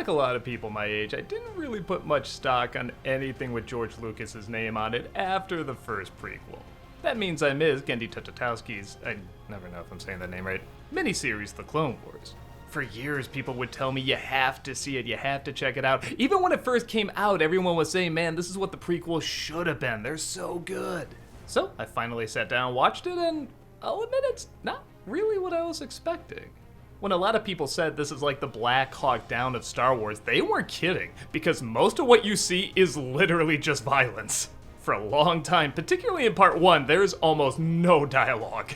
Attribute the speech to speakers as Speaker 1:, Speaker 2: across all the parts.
Speaker 1: Like a lot of people my age, I didn't really put much stock on anything with George Lucas's name on it after the first prequel. That means I missed Genndy Tartakovsky's, I never know if I'm saying that name right, miniseries The Clone Wars. For years, people would tell me, you have to see it, you have to check it out. Even when it first came out, everyone was saying, man, this is what the prequel should have been. They're so good. So I finally sat down, watched it, and I'll admit it's not really what I was expecting. When a lot of people said this is like the Black Hawk Down of Star Wars, they weren't kidding, because most of what you see is literally just violence. For a long time, particularly in part 1, there's almost no dialogue.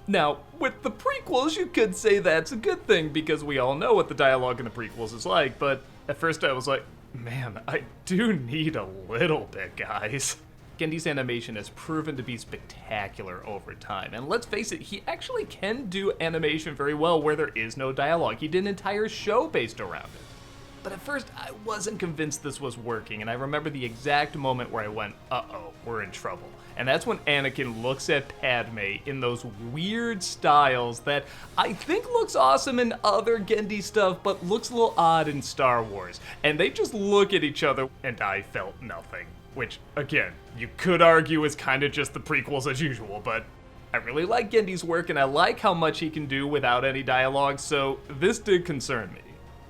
Speaker 1: Now, with the prequels, you could say that's a good thing, because we all know what the dialogue in the prequels is like, but at first I was like, man, I do need a little bit, guys. Genndy's animation has proven to be spectacular over time, and let's face it, he actually can do animation very well where there is no dialogue. He did an entire show based around it. But at first, I wasn't convinced this was working, and I remember the exact moment where I went, uh-oh, we're in trouble. And that's when Anakin looks at Padme in those weird styles that I think looks awesome in other Genndy stuff, but looks a little odd in Star Wars. And they just look at each other, and I felt nothing. Which, again, you could argue is kind of just the prequels as usual, but I really like Genndy's work, and I like how much he can do without any dialogue, so this did concern me.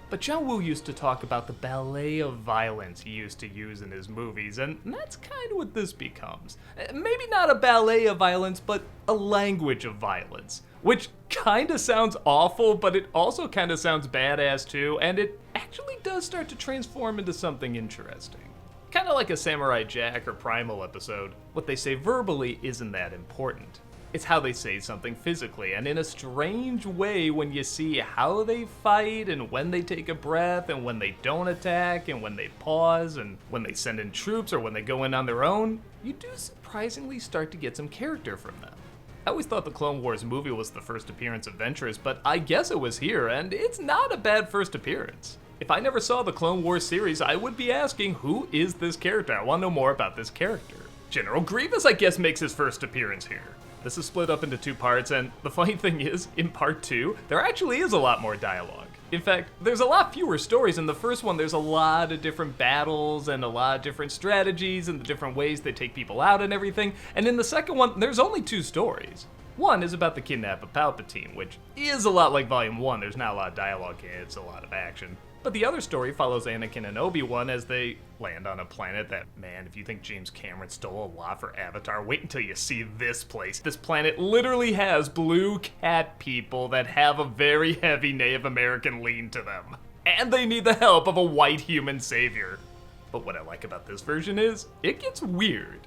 Speaker 1: But John Woo used to talk about the ballet of violence he used to use in his movies, and that's kind of what this becomes. Maybe not a ballet of violence, but a language of violence. Which kind of sounds awful, but it also kind of sounds badass too, and it actually does start to transform into something interesting. Kind of like a Samurai Jack or Primal episode, what they say verbally isn't that important. It's how they say something physically, and in a strange way when you see how they fight and when they take a breath and when they don't attack and when they pause and when they send in troops or when they go in on their own, you do surprisingly start to get some character from them. I always thought the Clone Wars movie was the first appearance of Ventress, but I guess it was here, and it's not a bad first appearance. If I never saw the Clone Wars series, I would be asking, who is this character? I want to know more about this character. General Grievous, I guess, makes his first appearance here. This is split up into 2 parts, and the funny thing is, in part 2, there actually is a lot more dialogue. In fact, there's a lot fewer stories. In the first one, there's a lot of different battles and a lot of different strategies and the different ways they take people out and everything. And in the second one, there's only 2 stories. One is about the kidnap of Palpatine, which is a lot like Volume 1. There's not a lot of dialogue in it, it's a lot of action. But the other story follows Anakin and Obi-Wan as they land on a planet that, man, if you think James Cameron stole a lot for Avatar, wait until you see this place. This planet literally has blue cat people that have a very heavy Native American lean to them. And they need the help of a white human savior. But what I like about this version is, it gets weird.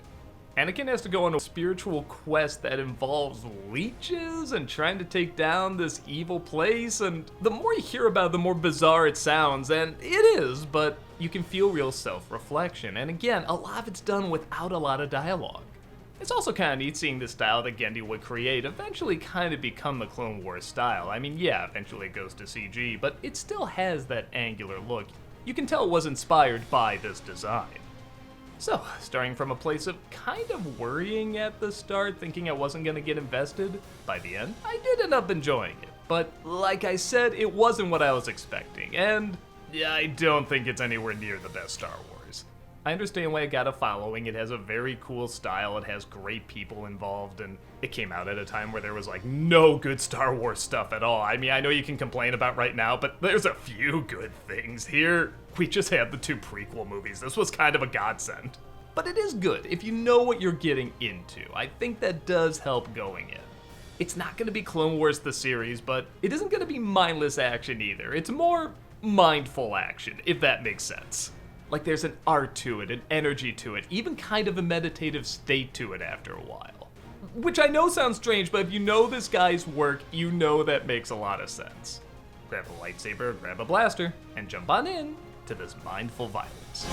Speaker 1: Anakin has to go on a spiritual quest that involves leeches and trying to take down this evil place, and the more you hear about it, the more bizarre it sounds, and it is, but you can feel real self-reflection, and again, a lot of it's done without a lot of dialogue. It's also kind of neat seeing the style that Genndy would create eventually kind of become the Clone Wars style. I mean, yeah, eventually it goes to CG, but it still has that angular look. You can tell it was inspired by this design. So, starting from a place of kind of worrying at the start, thinking I wasn't going to get invested, by the end, I did end up enjoying it. But, like I said, it wasn't what I was expecting, and yeah, I don't think it's anywhere near the best Star Wars. I understand why it got a following, it has a very cool style, it has great people involved, and it came out at a time where there was like no good Star Wars stuff at all. I mean, I know you can complain about right now, but there's a few good things here. We just had the 2 prequel movies. This was kind of a godsend. But it is good if you know what you're getting into. I think that does help going in. It's not going to be Clone Wars the series, but it isn't going to be mindless action either. It's more mindful action, if that makes sense. Like there's an art to it, an energy to it, even kind of a meditative state to it after a while. Which I know sounds strange, but if you know this guy's work, you know that makes a lot of sense. Grab a lightsaber, grab a blaster, and jump on in to this mindful violence.